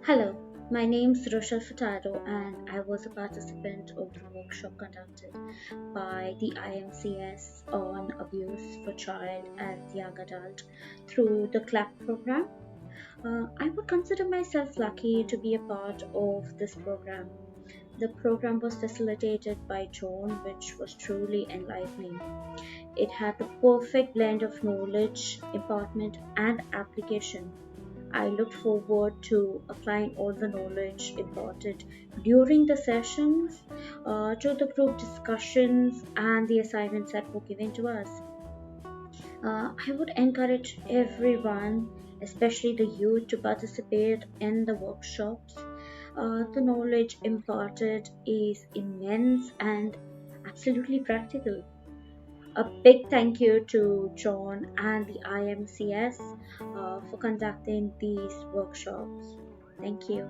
Hello, my name is Rochelle Furtado and I was a participant of the workshop conducted by the IMCS on abuse for child and young adult through the CLAP program. I would consider myself lucky to be a part of this program. The program was facilitated by John, which was truly enlightening. It had the perfect blend of knowledge, impartment, and application. I looked forward to applying all the knowledge imparted during the sessions to the group discussions and the assignments that were given to us. I would encourage everyone, especially the youth, to participate in the workshops. The knowledge imparted is immense and absolutely practical. A big thank you to John and the IMCS for conducting these workshops. Thank you.